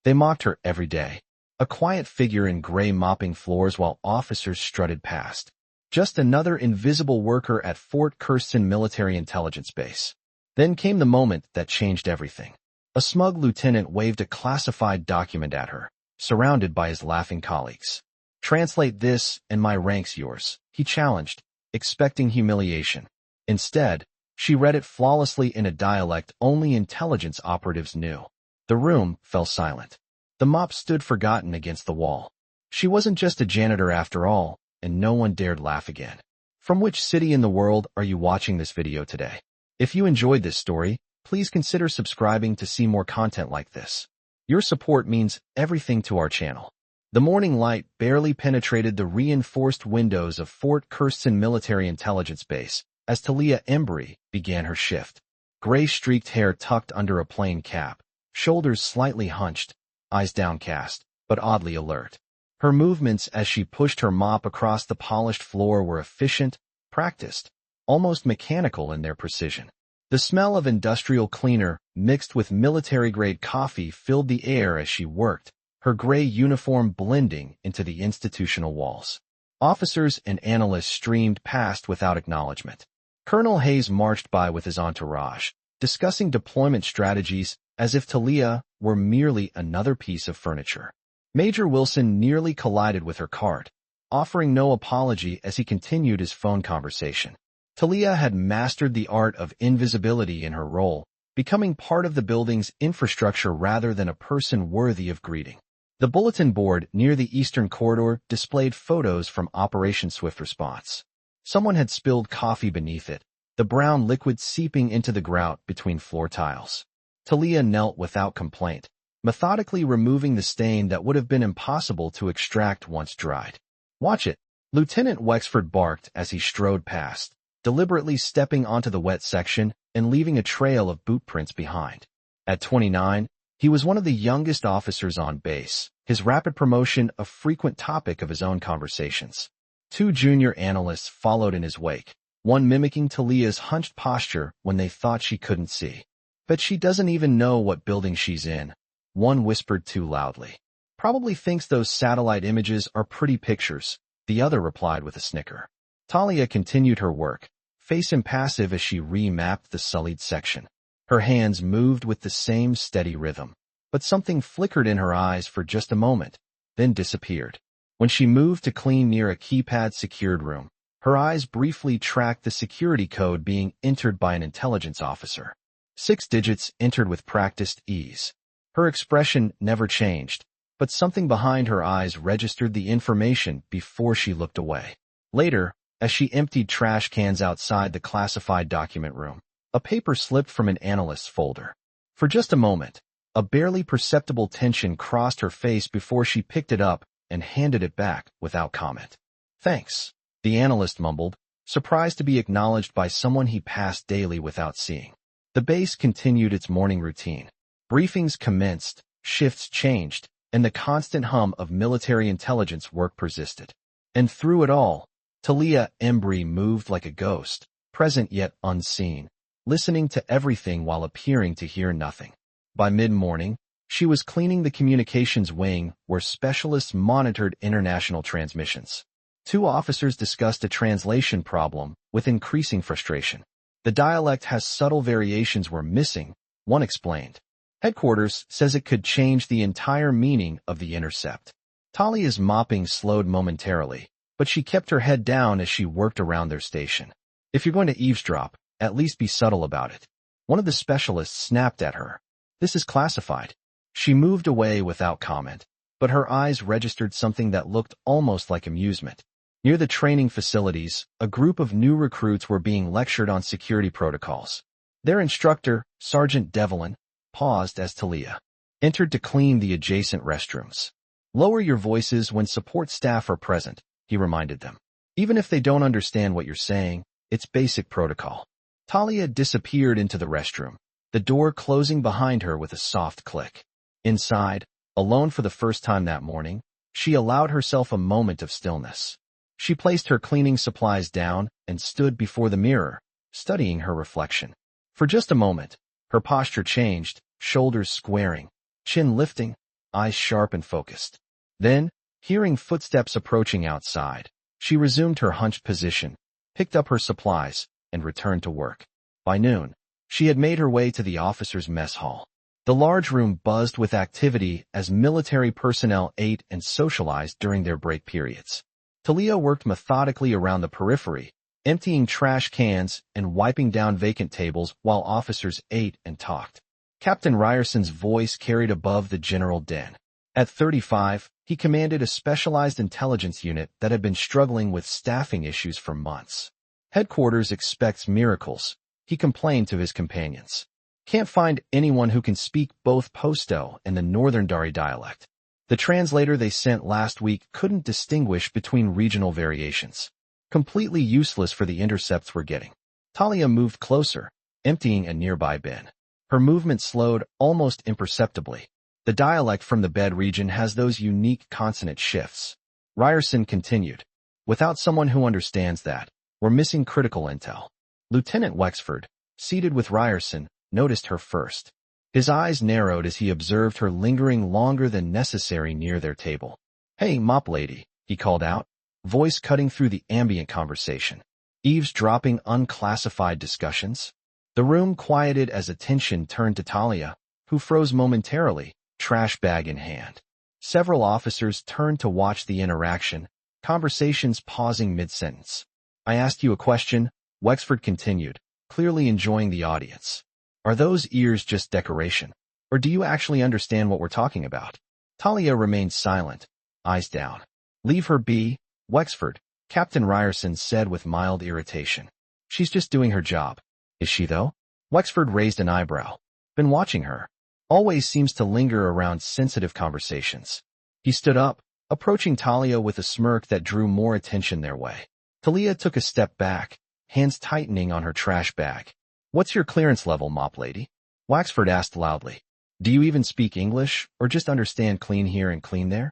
They mocked her every day. A quiet figure in gray mopping floors while officers strutted past. Just another invisible worker at Fort Kirsten Military Intelligence Base. Then came the moment that changed everything. A smug lieutenant waved a classified document at her, surrounded by his laughing colleagues. "Translate this, and my rank's yours," he challenged, expecting humiliation. Instead, she read it flawlessly in a dialect only intelligence operatives knew. The room fell silent. The mop stood forgotten against the wall. She wasn't just a janitor after all, and no one dared laugh again. From which city in the world are you watching this video today? If you enjoyed this story, please consider subscribing to see more content like this. Your support means everything to our channel. The morning light barely penetrated the reinforced windows of Fort Kirsten Military Intelligence Base as Talia Embry began her shift. Gray-streaked hair tucked under a plain cap, shoulders slightly hunched, eyes downcast, but oddly alert. Her movements as she pushed her mop across the polished floor were efficient, practiced, almost mechanical in their precision. The smell of industrial cleaner mixed with military-grade coffee filled the air as she worked, her gray uniform blending into the institutional walls. Officers and analysts streamed past without acknowledgement. Colonel Hayes marched by with his entourage, discussing deployment strategies as if Talia were merely another piece of furniture. Major Wilson nearly collided with her cart, offering no apology as he continued his phone conversation. Talia had mastered the art of invisibility in her role, becoming part of the building's infrastructure rather than a person worthy of greeting. The bulletin board near the eastern corridor displayed photos from Operation Swift Response. Someone had spilled coffee beneath it, the brown liquid seeping into the grout between floor tiles. Talia knelt without complaint, methodically removing the stain that would have been impossible to extract once dried. "Watch it," Lieutenant Wexford barked as he strode past, deliberately stepping onto the wet section and leaving a trail of boot prints behind. At 29, he was one of the youngest officers on base, his rapid promotion a frequent topic of his own conversations. Two junior analysts followed in his wake, one mimicking Talia's hunched posture when they thought she couldn't see. "Bet she doesn't even know what building she's in," one whispered too loudly. "Probably thinks those satellite images are pretty pictures," the other replied with a snicker. Talia continued her work, face impassive as she remapped the sullied section. Her hands moved with the same steady rhythm, but something flickered in her eyes for just a moment, then disappeared. When she moved to clean near a keypad-secured room, her eyes briefly tracked the security code being entered by an intelligence officer. 6 digits entered with practiced ease. Her expression never changed, but something behind her eyes registered the information before she looked away. Later, as she emptied trash cans outside the classified document room, a paper slipped from an analyst's folder. For just a moment, a barely perceptible tension crossed her face before she picked it up and handed it back without comment. "Thanks," the analyst mumbled, surprised to be acknowledged by someone he passed daily without seeing. The base continued its morning routine. Briefings commenced, shifts changed, and the constant hum of military intelligence work persisted. And through it all, Talia Embry moved like a ghost, present yet unseen, listening to everything while appearing to hear nothing. By mid-morning, she was cleaning the communications wing where specialists monitored international transmissions. 2 officers discussed a translation problem with increasing frustration. "The dialect has subtle variations we're missing," one explained. "Headquarters says it could change the entire meaning of the intercept." Talia's mopping slowed momentarily, but she kept her head down as she worked around their station. "If you're going to eavesdrop, at least be subtle about it," one of the specialists snapped at her. "This is classified." She moved away without comment, but her eyes registered something that looked almost like amusement. Near the training facilities, a group of new recruits were being lectured on security protocols. Their instructor, Sergeant Devlin, paused as Talia entered to clean the adjacent restrooms. "Lower your voices when support staff are present," he reminded them. "Even if they don't understand what you're saying, it's basic protocol." Talia disappeared into the restroom, the door closing behind her with a soft click. Inside, alone for the first time that morning, she allowed herself a moment of stillness. She placed her cleaning supplies down and stood before the mirror, studying her reflection. For just a moment, her posture changed, shoulders squaring, chin lifting, eyes sharp and focused. Then, hearing footsteps approaching outside, she resumed her hunched position, picked up her supplies, and returned to work. By noon, she had made her way to the officers' mess hall. The large room buzzed with activity as military personnel ate and socialized during their break periods. Talia worked methodically around the periphery, emptying trash cans and wiping down vacant tables while officers ate and talked. Captain Ryerson's voice carried above the general din. At 35, he commanded a specialized intelligence unit that had been struggling with staffing issues for months. Headquarters expects miracles, he complained to his companions. Can't find anyone who can speak both Pashto and the Northern Dari dialect. The translator they sent last week couldn't distinguish between regional variations. Completely useless for the intercepts we're getting. Talia moved closer, emptying a nearby bin. Her movement slowed almost imperceptibly. The dialect from the bed region has those unique consonant shifts. Ryerson continued. Without someone who understands that, we're missing critical intel. Lieutenant Wexford, seated with Ryerson, noticed her first. His eyes narrowed as he observed her lingering longer than necessary near their table. "Hey, mop lady," he called out, voice cutting through the ambient conversation. Eavesdropping unclassified discussions? The room quieted as attention turned to Talia, who froze momentarily, trash bag in hand. Several officers turned to watch the interaction, conversations pausing mid-sentence. "I asked you a question," Wexford continued, clearly enjoying the audience. "Are those ears just decoration? Or do you actually understand what we're talking about?" Talia remained silent, eyes down. "Leave her be, Wexford," Captain Ryerson said with mild irritation. "She's just doing her job." "Is she though?" Wexford raised an eyebrow. "Been watching her. Always seems to linger around sensitive conversations." He stood up, approaching Talia with a smirk that drew more attention their way. Talia took a step back, hands tightening on her trash bag. "What's your clearance level, mop lady?" Wexford asked loudly. "Do you even speak English, or just understand clean here and clean there?"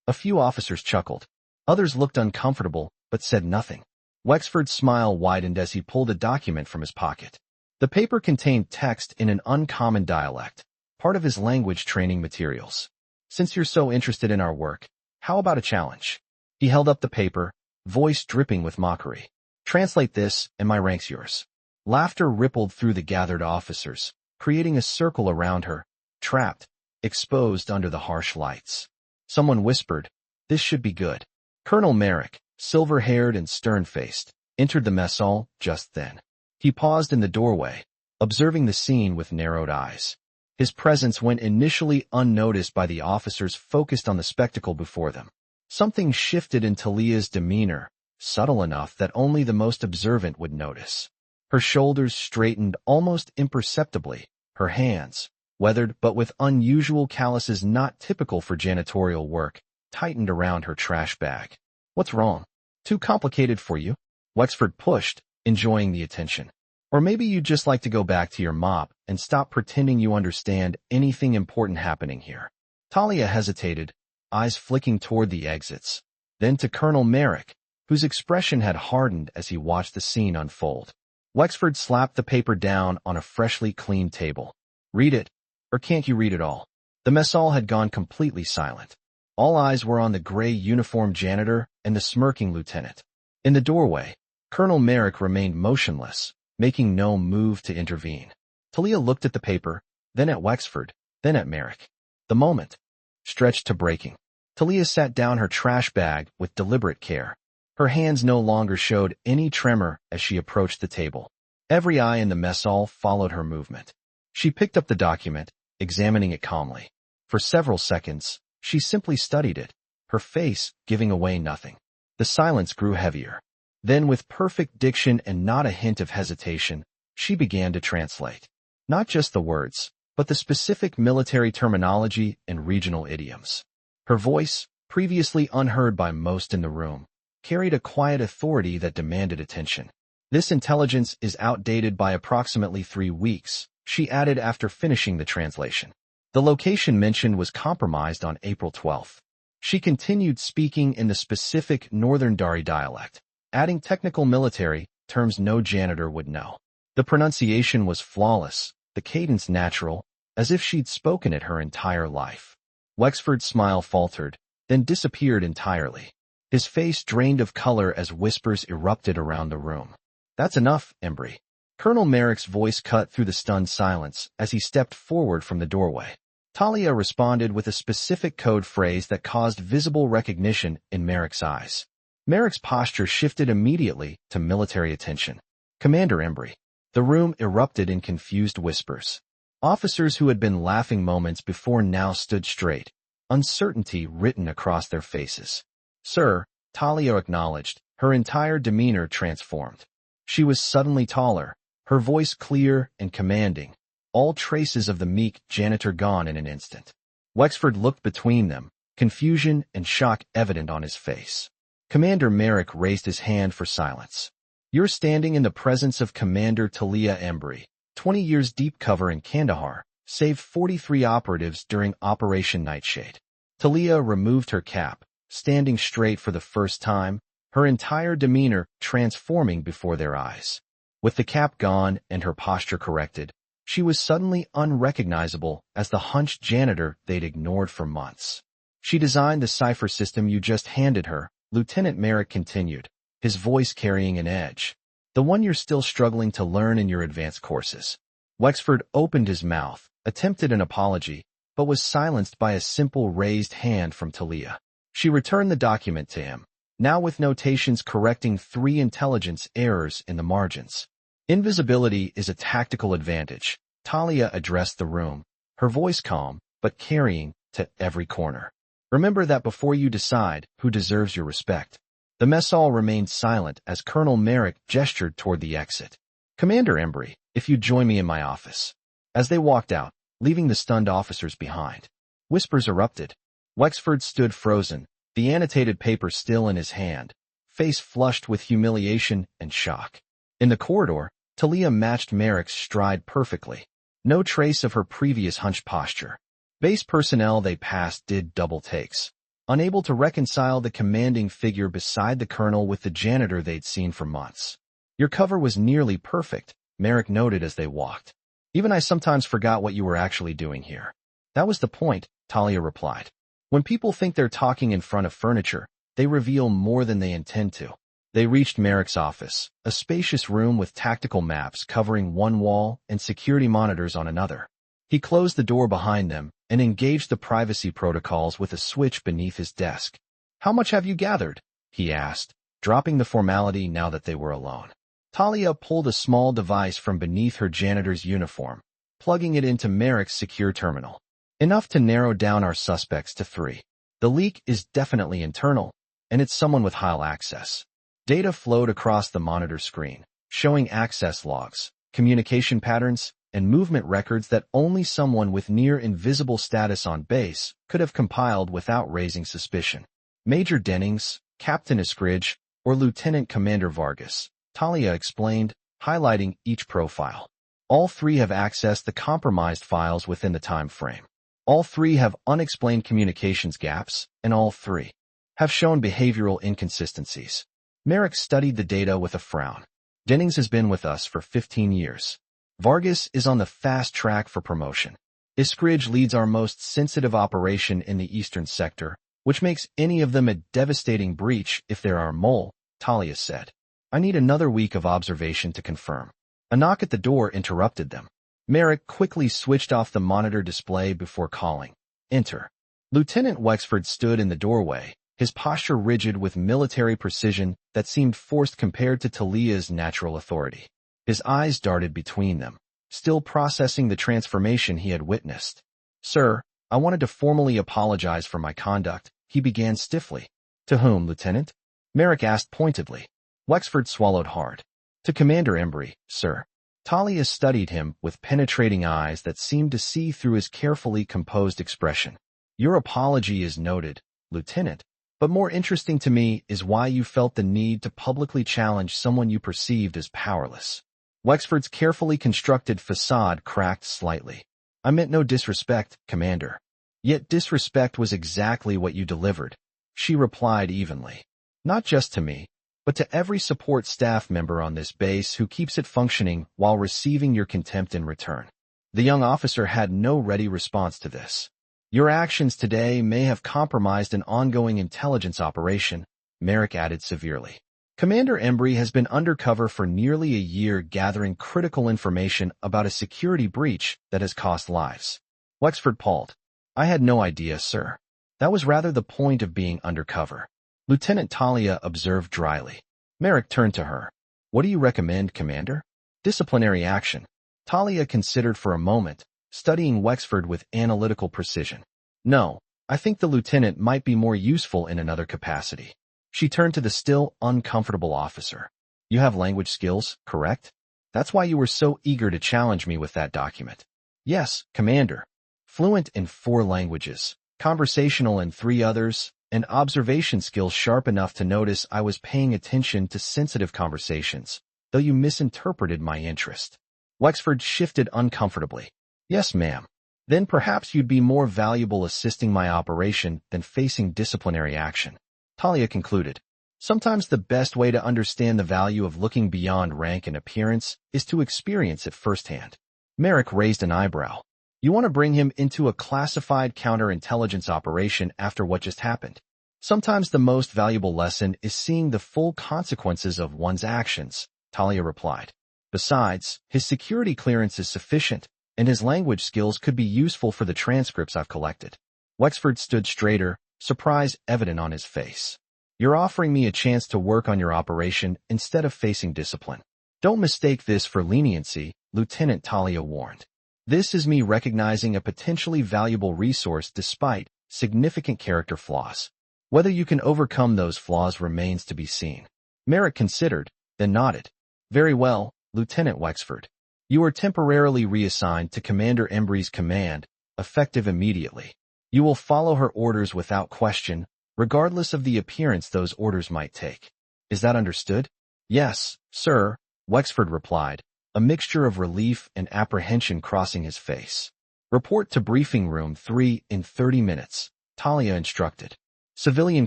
A few officers chuckled. Others looked uncomfortable, but said nothing. Wexford's smile widened as he pulled a document from his pocket. The paper contained text in an uncommon dialect, part of his language training materials. "Since you're so interested in our work, how about a challenge?" He held up the paper, voice dripping with mockery. "Translate this, and my rank's yours." Laughter rippled through the gathered officers, creating a circle around her, trapped, exposed under the harsh lights. Someone whispered, "This should be good." Colonel Merrick, silver-haired and stern-faced, entered the mess hall just then. He paused in the doorway, observing the scene with narrowed eyes. His presence went initially unnoticed by the officers focused on the spectacle before them. Something shifted in Talia's demeanor, subtle enough that only the most observant would notice. Her shoulders straightened almost imperceptibly, her hands, weathered but with unusual calluses not typical for janitorial work, tightened around her trash bag. "What's wrong? Too complicated for you?" Wexford pushed, enjoying the attention. "Or maybe you'd just like to go back to your mop and stop pretending you understand anything important happening here." Talia hesitated, eyes flicking toward the exits, then to Colonel Merrick, whose expression had hardened as he watched the scene unfold. Wexford slapped the paper down on a freshly cleaned table. "Read it, or can't you read it all?" The mess hall had gone completely silent. All eyes were on the gray uniformed janitor and the smirking lieutenant. In the doorway, Colonel Merrick remained motionless, making no move to intervene. Talia looked at the paper, then at Wexford, then at Merrick. The moment stretched to breaking. Talia sat down her trash bag with deliberate care. Her hands no longer showed any tremor as she approached the table. Every eye in the mess hall followed her movement. She picked up the document, examining it calmly. For several seconds, she simply studied it, her face giving away nothing. The silence grew heavier. Then, with perfect diction and not a hint of hesitation, she began to translate. Not just the words, but the specific military terminology and regional idioms. Her voice, previously unheard by most in the room, carried a quiet authority that demanded attention. "This intelligence is outdated by approximately 3 weeks," she added after finishing the translation. The location mentioned was compromised on April 12th. She continued speaking in the specific Northern Dari dialect, adding technical military terms no janitor would know. The pronunciation was flawless, the cadence natural, as if she'd spoken it her entire life. Wexford's smile faltered, then disappeared entirely. His face drained of color as whispers erupted around the room. "That's enough, Embry." Colonel Merrick's voice cut through the stunned silence as he stepped forward from the doorway. Talia responded with a specific code phrase that caused visible recognition in Merrick's eyes. Merrick's posture shifted immediately to military attention. "Commander Embry." The room erupted in confused whispers. Officers who had been laughing moments before now stood straight, uncertainty written across their faces. "Sir," Talia acknowledged, her entire demeanor transformed. She was suddenly taller, her voice clear and commanding, all traces of the meek janitor gone in an instant. Wexford looked between them, confusion and shock evident on his face. Commander Merrick raised his hand for silence. "You're standing in the presence of Commander Talia Embry, 20 years deep cover in Kandahar, saved 43 operatives during Operation Nightshade." Talia removed her cap, standing straight for the first time, her entire demeanor transforming before their eyes. With the cap gone and her posture corrected, she was suddenly unrecognizable as the hunched janitor they'd ignored for months. "She designed the cipher system you just handed her," Lieutenant Merrick continued, his voice carrying an edge. "The one you're still struggling to learn in your advanced courses." Wexford opened his mouth, attempted an apology, but was silenced by a simple raised hand from Talia. She returned the document to him, now with notations correcting 3 intelligence errors in the margins. "Invisibility is a tactical advantage," Talia addressed the room, her voice calm, but carrying to every corner. "Remember that before you decide who deserves your respect." The mess hall remained silent as Colonel Merrick gestured toward the exit. "Commander Embry, if you'd join me in my office." As they walked out, leaving the stunned officers behind, whispers erupted. Wexford stood frozen, the annotated paper still in his hand, face flushed with humiliation and shock. In the corridor, Talia matched Merrick's stride perfectly. No trace of her previous hunched posture. Base personnel they passed did double takes, unable to reconcile the commanding figure beside the colonel with the janitor they'd seen for months. "Your cover was nearly perfect," Merrick noted as they walked. "Even I sometimes forgot what you were actually doing here." "That was the point," Talia replied. "When people think they're talking in front of furniture, they reveal more than they intend to." They reached Merrick's office, a spacious room with tactical maps covering one wall and security monitors on another. He closed the door behind them and engaged the privacy protocols with a switch beneath his desk. "How much have you gathered?" he asked, dropping the formality now that they were alone. Talia pulled a small device from beneath her janitor's uniform, plugging it into Merrick's secure terminal. "Enough to narrow down our suspects to 3. The leak is definitely internal, and it's someone with high access." Data flowed across the monitor screen, showing access logs, communication patterns, and movement records that only someone with near-invisible status on base could have compiled without raising suspicion. "Major Dennings, Captain Iskridge, or Lieutenant Commander Vargas," Talia explained, highlighting each profile. "All 3 have accessed the compromised files within the time frame. All 3 have unexplained communications gaps, and all 3 have shown behavioral inconsistencies." Merrick studied the data with a frown. "Dennings has been with us for 15 years. Vargas is on the fast track for promotion. Iskridge leads our most sensitive operation in the eastern sector, which makes any of them a devastating breach if there are mole," Talia said. "I need another week of observation to confirm." A knock at the door interrupted them. Merrick quickly switched off the monitor display before calling, "Enter." Lieutenant Wexford stood in the doorway, his posture rigid with military precision that seemed forced compared to Talia's natural authority. His eyes darted between them, still processing the transformation he had witnessed. "Sir, I wanted to formally apologize for my conduct," he began stiffly. "To whom, Lieutenant?" Merrick asked pointedly. Wexford swallowed hard. "To Commander Embry, sir." Talia studied him with penetrating eyes that seemed to see through his carefully composed expression. "Your apology is noted, Lieutenant. But more interesting to me is why you felt the need to publicly challenge someone you perceived as powerless." Wexford's carefully constructed facade cracked slightly. "I meant no disrespect, Commander." "Yet disrespect was exactly what you delivered," she replied evenly. "Not just to me, but to every support staff member on this base who keeps it functioning while receiving your contempt in return." The young officer had no ready response to this. Your actions today may have compromised an ongoing intelligence operation, Merrick added severely. Commander Embry has been undercover for nearly a year gathering critical information about a security breach that has cost lives. Wexford palled. I had no idea, sir. That was rather the point of being undercover. Lieutenant Talia observed dryly. Merrick turned to her. What do you recommend, Commander? Disciplinary action. Talia considered for a moment, studying Wexford with analytical precision. No, I think the lieutenant might be more useful in another capacity. She turned to the still uncomfortable officer. You have language skills, correct? That's why you were so eager to challenge me with that document. Yes, Commander. Fluent in 4 languages, conversational in 3 others, and observation skills sharp enough to notice I was paying attention to sensitive conversations, though you misinterpreted my interest. Wexford shifted uncomfortably. Yes, ma'am. Then perhaps you'd be more valuable assisting my operation than facing disciplinary action. Talia concluded. Sometimes the best way to understand the value of looking beyond rank and appearance is to experience it firsthand. Merrick raised an eyebrow. You want to bring him into a classified counterintelligence operation after what just happened? Sometimes the most valuable lesson is seeing the full consequences of one's actions, Talia replied. Besides, his security clearance is sufficient, and his language skills could be useful for the transcripts I've collected. Wexford stood straighter, surprise evident on his face. You're offering me a chance to work on your operation instead of facing discipline. Don't mistake this for leniency, Lieutenant Talia warned. This is me recognizing a potentially valuable resource despite significant character flaws. Whether you can overcome those flaws remains to be seen. Merrick considered, then nodded. Very well, Lieutenant Wexford. You are temporarily reassigned to Commander Embry's command, effective immediately. You will follow her orders without question, regardless of the appearance those orders might take. Is that understood? Yes, sir, Wexford replied, a mixture of relief and apprehension crossing his face. Report to Briefing Room 3 in 30 minutes, Talia instructed. Civilian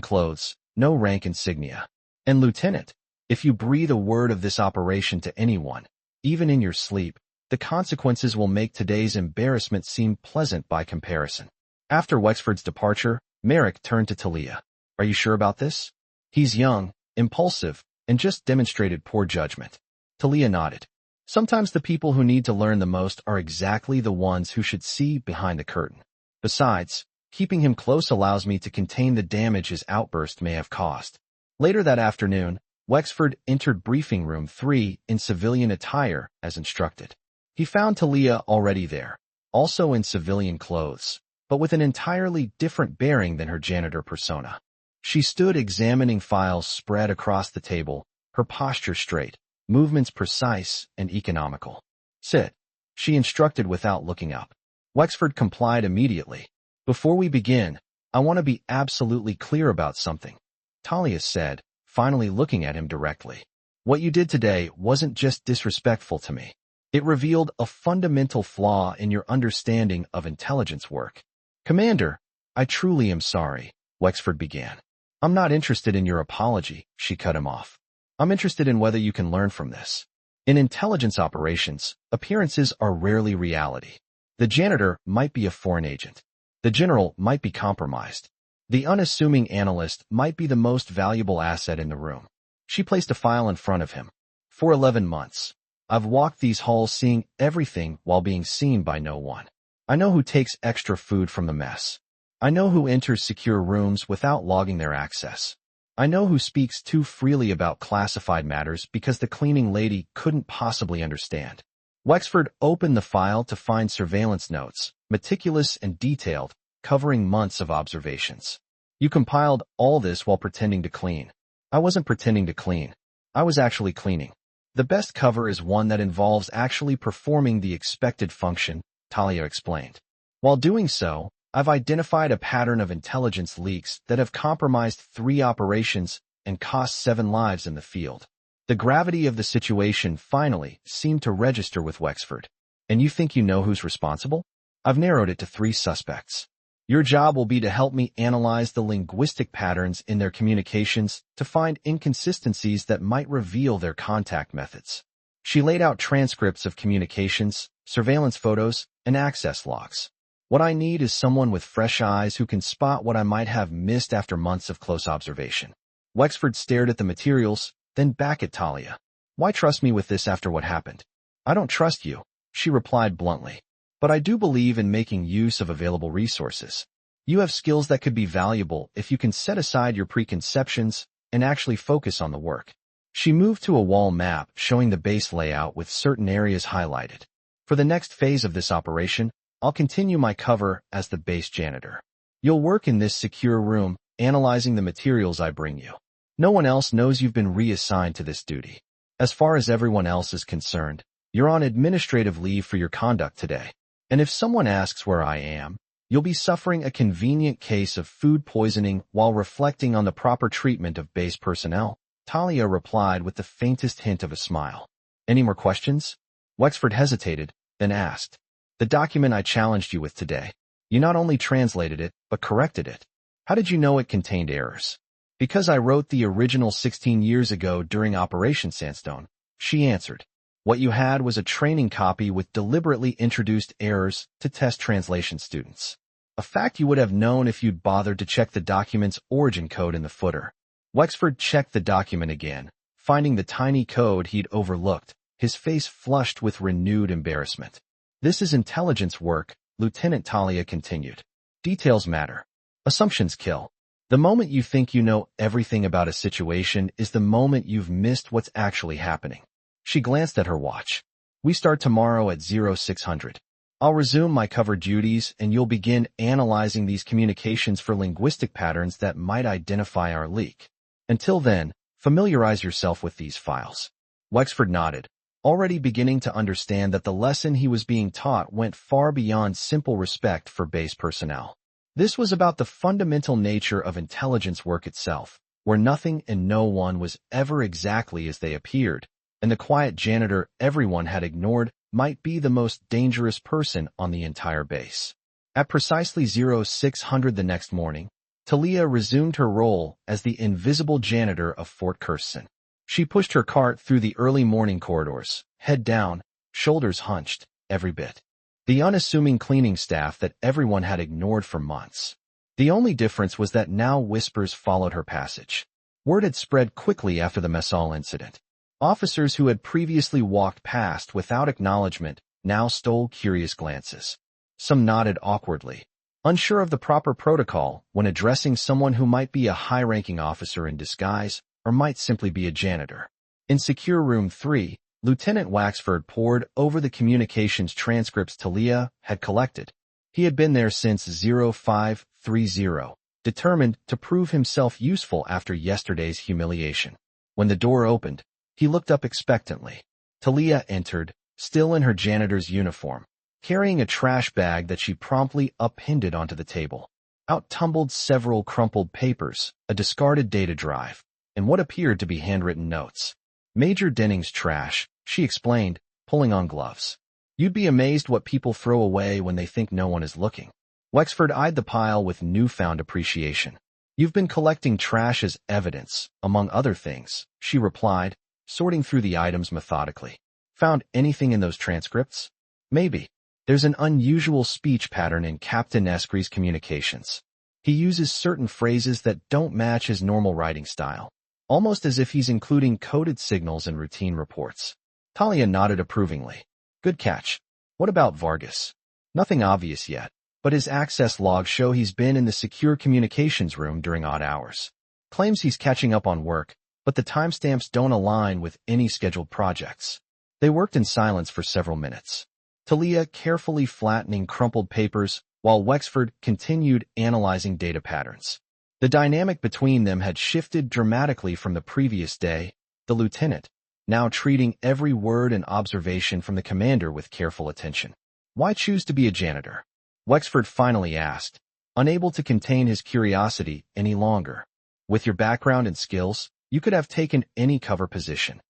clothes, no rank insignia. And Lieutenant, if you breathe a word of this operation to anyone, even in your sleep, the consequences will make today's embarrassment seem pleasant by comparison. After Wexford's departure, Merrick turned to Talia. Are you sure about this? He's young, impulsive, and just demonstrated poor judgment. Talia nodded. Sometimes the people who need to learn the most are exactly the ones who should see behind the curtain. Besides, keeping him close allows me to contain the damage his outburst may have caused. Later that afternoon, Wexford entered Briefing Room 3 in civilian attire as instructed. He found Talia already there, also in civilian clothes, but with an entirely different bearing than her janitor persona. She stood examining files spread across the table, her posture straight, movements precise and economical. Sit, she instructed without looking up. Wexford complied immediately. Before we begin, I want to be absolutely clear about something, Talia said, finally looking at him directly. What you did today wasn't just disrespectful to me. It revealed a fundamental flaw in your understanding of intelligence work. Commander, I truly am sorry, Wexford began. I'm not interested in your apology, she cut him off. I'm interested in whether you can learn from this. In intelligence operations, appearances are rarely reality. The janitor might be a foreign agent. The general might be compromised. The unassuming analyst might be the most valuable asset in the room. She placed a file in front of him. For 11 months, I've walked these halls seeing everything while being seen by no one. I know who takes extra food from the mess. I know who enters secure rooms without logging their access. I know who speaks too freely about classified matters because the cleaning lady couldn't possibly understand. Wexford opened the file to find surveillance notes, meticulous and detailed, covering months of observations. You compiled all this while pretending to clean. I wasn't pretending to clean. I was actually cleaning. The best cover is one that involves actually performing the expected function, Talia explained. While doing so, I've identified a pattern of intelligence leaks that have compromised 3 operations and cost 7 lives in the field. The gravity of the situation finally seemed to register with Wexford. And you think you know who's responsible? I've narrowed it to 3 suspects. Your job will be to help me analyze the linguistic patterns in their communications to find inconsistencies that might reveal their contact methods. She laid out transcripts of communications, surveillance photos, and access logs. What I need is someone with fresh eyes who can spot what I might have missed after months of close observation. Wexford stared at the materials, then back at Talia. Why trust me with this after what happened? I don't trust you, she replied bluntly. But I do believe in making use of available resources. You have skills that could be valuable if you can set aside your preconceptions and actually focus on the work. She moved to a wall map showing the base layout with certain areas highlighted. For the next phase of this operation, I'll continue my cover as the base janitor. You'll work in this secure room, analyzing the materials I bring you. No one else knows you've been reassigned to this duty. As far as everyone else is concerned, you're on administrative leave for your conduct today. And if someone asks where I am, you'll be suffering a convenient case of food poisoning while reflecting on the proper treatment of base personnel. Talia replied with the faintest hint of a smile. Any more questions? Wexford hesitated, then asked. The document I challenged you with today. You not only translated it, but corrected it. How did you know it contained errors? Because I wrote the original 16 years ago during Operation Sandstone, she answered. What you had was a training copy with deliberately introduced errors to test translation students. A fact you would have known if you'd bothered to check the document's origin code in the footer. Wexford checked the document again, finding the tiny code he'd overlooked, his face flushed with renewed embarrassment. This is intelligence work, Lieutenant Talia continued. Details matter. Assumptions kill. The moment you think you know everything about a situation is the moment you've missed what's actually happening. She glanced at her watch. We start tomorrow at 0600. I'll resume my cover duties and you'll begin analyzing these communications for linguistic patterns that might identify our leak. Until then, familiarize yourself with these files. Wexford nodded, already beginning to understand that the lesson he was being taught went far beyond simple respect for base personnel. This was about the fundamental nature of intelligence work itself, where nothing and no one was ever exactly as they appeared, and the quiet janitor everyone had ignored might be the most dangerous person on the entire base. At precisely 0600 the next morning, Talia resumed her role as the invisible janitor of Fort Kirsten. She pushed her cart through the early morning corridors, head down, shoulders hunched, every bit. The unassuming cleaning staff that everyone had ignored for months. The only difference was that now whispers followed her passage. Word had spread quickly after the mess hall incident. Officers who had previously walked past without acknowledgement now stole curious glances. Some nodded awkwardly, unsure of the proper protocol when addressing someone who might be a high-ranking officer in disguise or might simply be a janitor. In Secure Room 3, Lieutenant Wexford pored over the communications transcripts Talia had collected. He had been there since 0530, determined to prove himself useful after yesterday's humiliation. When the door opened, he looked up expectantly. Talia entered, still in her janitor's uniform, carrying a trash bag that she promptly upended onto the table. Out tumbled several crumpled papers, a discarded data drive, and what appeared to be handwritten notes. Major Denning's trash, she explained, pulling on gloves. You'd be amazed what people throw away when they think no one is looking. Wexford eyed the pile with newfound appreciation. You've been collecting trash as evidence, among other things, she replied, sorting through the items methodically. Found anything in those transcripts? Maybe. There's an unusual speech pattern in Captain Escree's communications. He uses certain phrases that don't match his normal writing style, almost as if he's including coded signals in routine reports. Talia nodded approvingly. Good catch. What about Vargas? Nothing obvious yet, but his access logs show he's been in the secure communications room during odd hours. Claims he's catching up on work, but the timestamps don't align with any scheduled projects. They worked in silence for several minutes. Talia carefully flattening crumpled papers while Wexford continued analyzing data patterns. The dynamic between them had shifted dramatically from the previous day, the lieutenant, now treating every word and observation from the commander with careful attention. Why choose to be a janitor? Wexford finally asked, unable to contain his curiosity any longer. With your background and skills, you could have taken any cover position.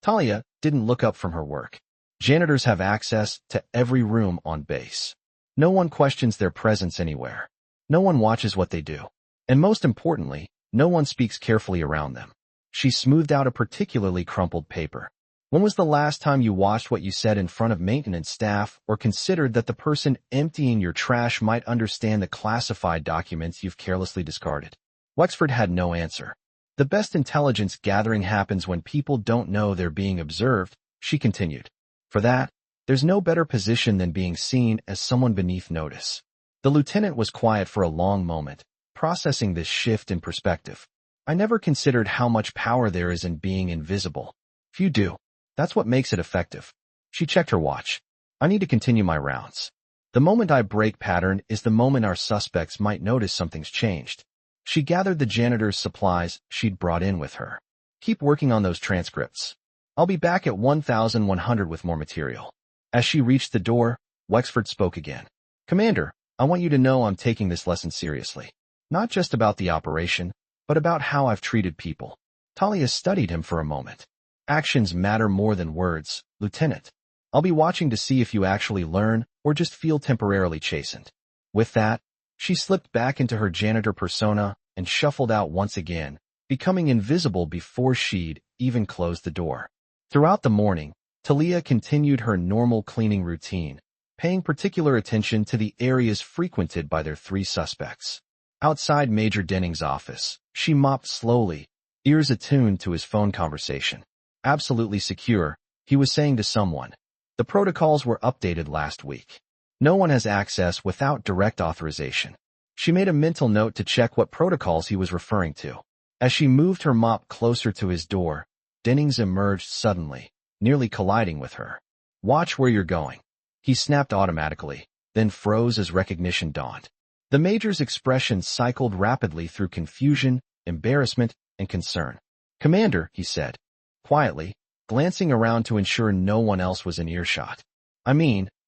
Talia didn't look up from her work. Janitors have access to every room on base. No one questions their presence anywhere. No one watches what they do. And most importantly, no one speaks carefully around them. She smoothed out a particularly crumpled paper. When was the last time you watched what you said in front of maintenance staff or considered that the person emptying your trash might understand the classified documents you've carelessly discarded? Wexford had no answer. The best intelligence gathering happens when people don't know they're being observed, she continued. For that, there's no better position than being seen as someone beneath notice. The lieutenant was quiet for a long moment, processing this shift in perspective. I never considered how much power there is in being invisible. Few do. That's what makes it effective. She checked her watch. I need to continue my rounds. The moment I break pattern is the moment our suspects might notice something's changed. She gathered the janitor's supplies she'd brought in with her. Keep working on those transcripts. I'll be back at 1100 with more material. As she reached the door, Wexford spoke again. Commander, I want you to know I'm taking this lesson seriously. Not just about the operation, but about how I've treated people. Talia studied him for a moment. Actions matter more than words, Lieutenant. I'll be watching to see if you actually learn or just feel temporarily chastened. With that, she slipped back into her janitor persona and shuffled out once again, becoming invisible before she'd even closed the door. Throughout the morning, Talia continued her normal cleaning routine, paying particular attention to the areas frequented by their three suspects. Outside Major Denning's office, she mopped slowly, ears attuned to his phone conversation. Absolutely secure, he was saying to someone. The protocols were updated last week. No one has access without direct authorization. She made a mental note to check what protocols he was referring to. As she moved her mop closer to his door, Dennings emerged suddenly, nearly colliding with her. Watch where you're going. He snapped automatically, then froze as recognition dawned. The Major's expression cycled rapidly through confusion, embarrassment, and concern. Commander, he said, quietly, glancing around to ensure no one else was in earshot.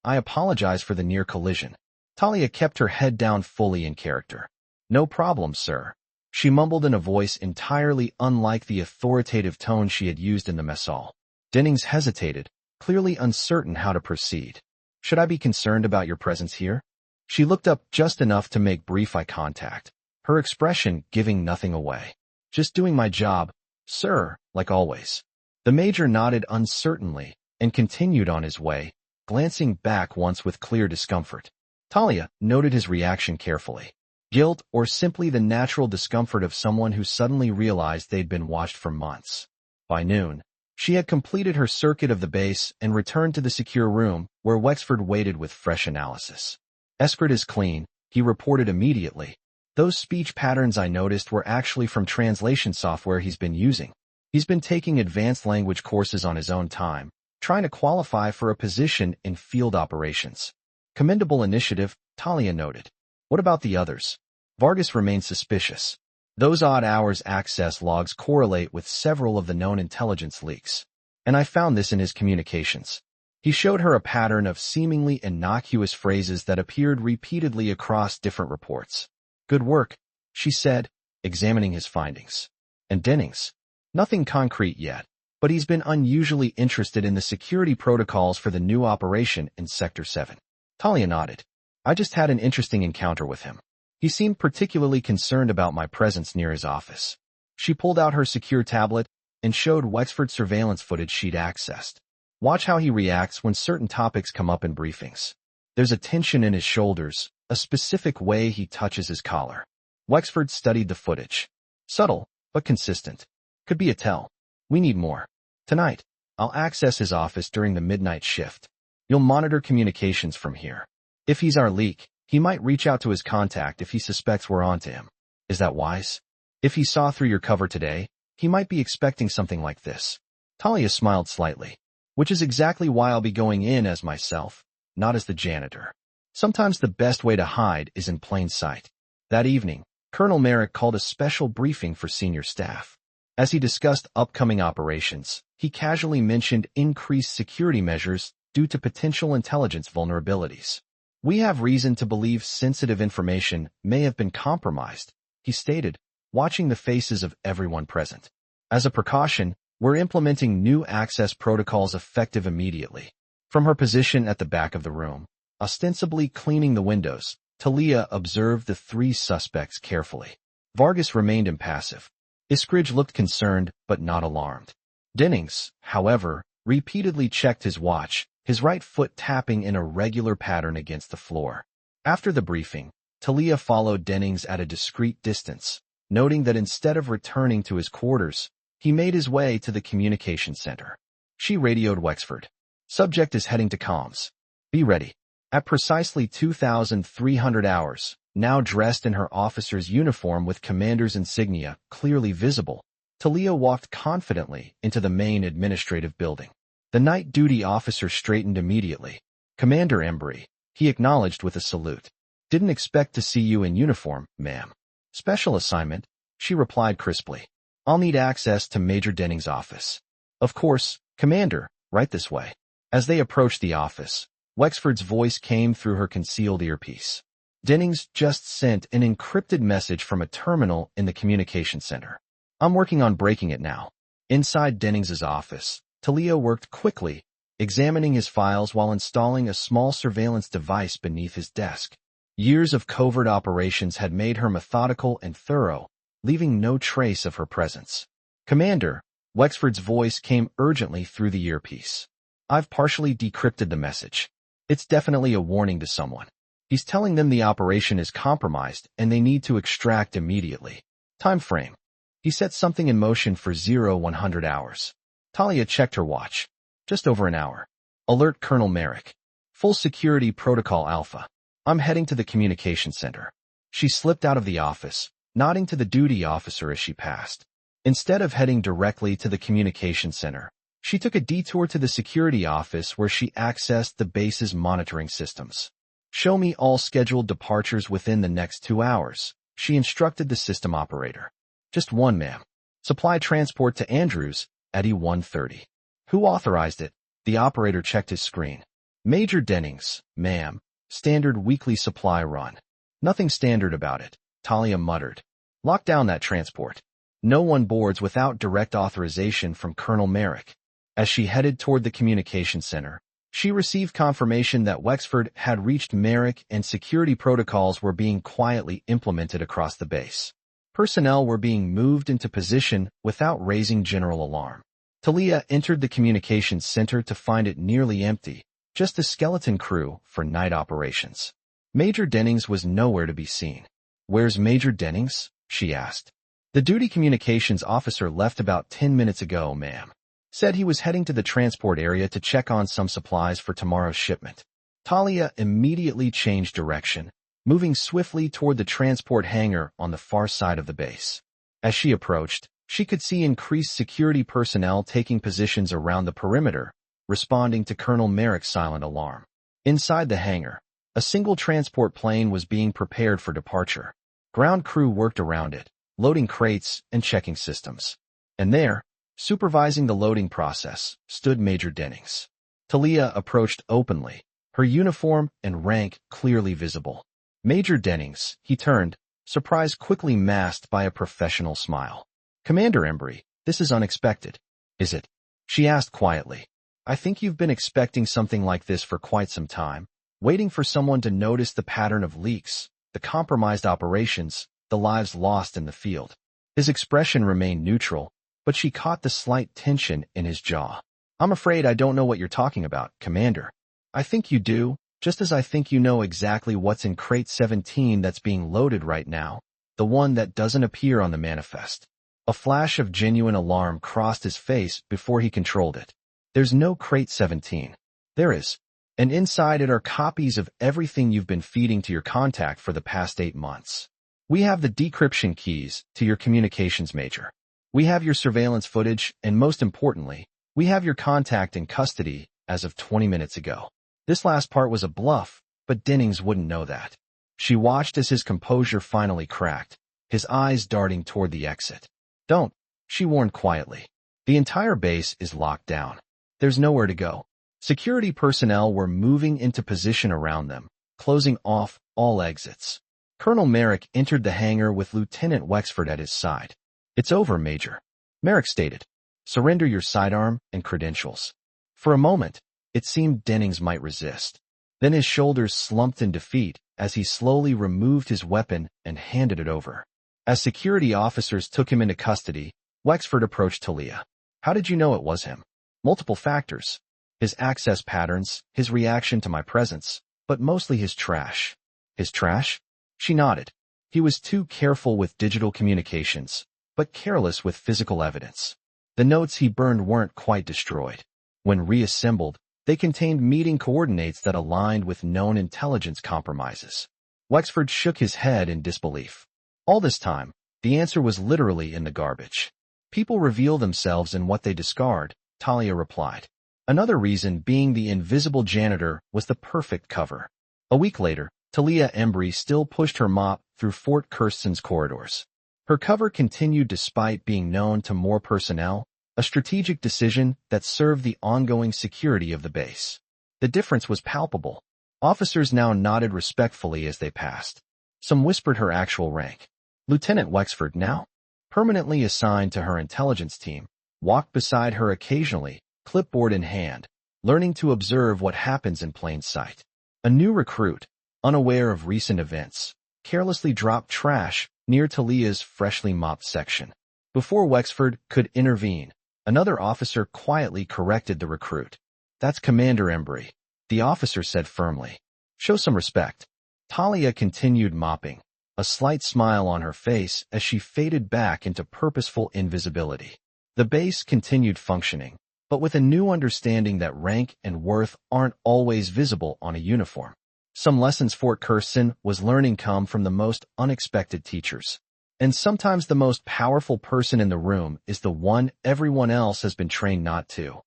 I apologize for the near collision. Talia kept her head down fully in character. No problem, sir. She mumbled in a voice entirely unlike the authoritative tone she had used in the mess hall. Dennings hesitated, clearly uncertain how to proceed. Should I be concerned about your presence here? She looked up just enough to make brief eye contact, her expression giving nothing away. Just doing my job, sir, like always. The Major nodded uncertainly and continued on his way, glancing back once with clear discomfort. Talia noted his reaction carefully. Guilt or simply the natural discomfort of someone who suddenly realized they'd been watched for months. By noon, she had completed her circuit of the base and returned to the secure room where Wexford waited with fresh analysis. Escort is clean, he reported immediately. Those speech patterns I noticed were actually from translation software he's been using. He's been taking advanced language courses on his own time, trying to qualify for a position in field operations. Commendable initiative, Talia noted. What about the others? Vargas remained suspicious. Those odd hours access logs correlate with several of the known intelligence leaks. And I found this in his communications. He showed her a pattern of seemingly innocuous phrases that appeared repeatedly across different reports. Good work, she said, examining his findings. And Dennings? Nothing concrete yet, but he's been unusually interested in the security protocols for the new operation in Sector 7. Talia nodded. I just had an interesting encounter with him. He seemed particularly concerned about my presence near his office. She pulled out her secure tablet and showed Wexford surveillance footage she'd accessed. Watch how he reacts when certain topics come up in briefings. There's a tension in his shoulders, a specific way he touches his collar. Wexford studied the footage. Subtle, but consistent. Could be a tell. We need more. Tonight, I'll access his office during the midnight shift. You'll monitor communications from here. If he's our leak, he might reach out to his contact if he suspects we're onto him. Is that wise? If he saw through your cover today, he might be expecting something like this. Talia smiled slightly. Which is exactly why I'll be going in as myself, not as the janitor. Sometimes the best way to hide is in plain sight. That evening, Colonel Merrick called a special briefing for senior staff. As he discussed upcoming operations, he casually mentioned increased security measures due to potential intelligence vulnerabilities. We have reason to believe sensitive information may have been compromised, he stated, watching the faces of everyone present. As a precaution, we're implementing new access protocols effective immediately. From her position at the back of the room, ostensibly cleaning the windows, Talia observed the three suspects carefully. Vargas remained impassive. Iskridge looked concerned but not alarmed. Dennings, however, repeatedly checked his watch, his right foot tapping in a regular pattern against the floor. After the briefing, Talia followed Dennings at a discreet distance, noting that instead of returning to his quarters, he made his way to the communication center. She radioed Wexford. Subject is heading to comms. Be ready. At precisely 2,300 hours, now dressed in her officer's uniform with commander's insignia clearly visible, Talia walked confidently into the main administrative building. The night duty officer straightened immediately. Commander Embry, he acknowledged with a salute. Didn't expect to see you in uniform, ma'am. Special assignment, she replied crisply. I'll need access to Major Dennings' office. Of course, Commander, right this way. As they approached the office, Wexford's voice came through her concealed earpiece. Dennings just sent an encrypted message from a terminal in the communication center. I'm working on breaking it now. Inside Dennings's office, Talia worked quickly, examining his files while installing a small surveillance device beneath his desk. Years of covert operations had made her methodical and thorough, leaving no trace of her presence. Commander, Wexford's voice came urgently through the earpiece. I've partially decrypted the message. It's definitely a warning to someone. He's telling them the operation is compromised and they need to extract immediately. Time frame. He set something in motion for 0100 hours. Talia checked her watch. Just over an hour. Alert Colonel Merrick. Full security protocol alpha. I'm heading to the communication center. She slipped out of the office, nodding to the duty officer as she passed. Instead of heading directly to the communication center, she took a detour to the security office where she accessed the base's monitoring systems. Show me all scheduled departures within the next 2 hours, she instructed the system operator. Just one, ma'am. Supply transport to Andrews at E130. Who authorized it? The operator checked his screen. Major Dennings, ma'am. Standard weekly supply run. Nothing standard about it, Talia muttered. Lock down that transport. No one boards without direct authorization from Colonel Merrick. As she headed toward the communication center, she received confirmation that Wexford had reached Merrick and security protocols were being quietly implemented across the base. Personnel were being moved into position without raising general alarm. Talia entered the communications center to find it nearly empty, just a skeleton crew for night operations. Major Dennings was nowhere to be seen. Where's Major Dennings? She asked. The duty communications officer left about 10 minutes ago, ma'am. Said he was heading to the transport area to check on some supplies for tomorrow's shipment. Talia immediately changed direction, moving swiftly toward the transport hangar on the far side of the base. As she approached, she could see increased security personnel taking positions around the perimeter, responding to Colonel Merrick's silent alarm. Inside the hangar, a single transport plane was being prepared for departure. Ground crew worked around it, loading crates and checking systems. And there, supervising the loading process, stood Major Dennings. Talia approached openly, her uniform and rank clearly visible. Major Dennings, he turned, surprise quickly masked by a professional smile. Commander Embry, this is unexpected. Is it? She asked quietly. I think you've been expecting something like this for quite some time, waiting for someone to notice the pattern of leaks, the compromised operations, the lives lost in the field. His expression remained neutral, but she caught the slight tension in his jaw. I'm afraid I don't know what you're talking about, Commander. I think you do, just as I think you know exactly what's in crate 17 that's being loaded right now, the one that doesn't appear on the manifest. A flash of genuine alarm crossed his face before he controlled it. There's no crate 17. There is. And inside it are copies of everything you've been feeding to your contact for the past 8 months. We have the decryption keys to your communications major. We have your surveillance footage, and most importantly, we have your contact in custody as of 20 minutes ago. This last part was a bluff, but Dennings wouldn't know that. She watched as his composure finally cracked, his eyes darting toward the exit. Don't, she warned quietly. The entire base is locked down. There's nowhere to go. Security personnel were moving into position around them, closing off all exits. Colonel Merrick entered the hangar with Lieutenant Wexford at his side. It's over, Major. Merrick stated. Surrender your sidearm and credentials. For a moment, it seemed Dennings might resist. Then his shoulders slumped in defeat as he slowly removed his weapon and handed it over. As security officers took him into custody, Wexford approached Talia. How did you know it was him? Multiple factors. His access patterns, his reaction to my presence, but mostly his trash. His trash? She nodded. He was too careful with digital communications, but careless with physical evidence. The notes he burned weren't quite destroyed. When reassembled, they contained meeting coordinates that aligned with known intelligence compromises. Wexford shook his head in disbelief. All this time, the answer was literally in the garbage. People reveal themselves in what they discard, Talia replied. Another reason being the invisible janitor was the perfect cover. A week later, Talia Embry still pushed her mop through Fort Kirsten's corridors. Her cover continued despite being known to more personnel, a strategic decision that served the ongoing security of the base. The difference was palpable. Officers now nodded respectfully as they passed. Some whispered her actual rank. Lieutenant Wexford, now permanently assigned to her intelligence team, walked beside her occasionally, clipboard in hand, learning to observe what happens in plain sight. A new recruit, unaware of recent events, carelessly dropped trash near Talia's freshly mopped section. Before Wexford could intervene, another officer quietly corrected the recruit. That's Commander Embry, the officer said firmly. Show some respect. Talia continued mopping, a slight smile on her face as she faded back into purposeful invisibility. The base continued functioning, but with a new understanding that rank and worth aren't always visible on a uniform. Some lessons Fort Kirsten was learning come from the most unexpected teachers. And sometimes the most powerful person in the room is the one everyone else has been trained not to.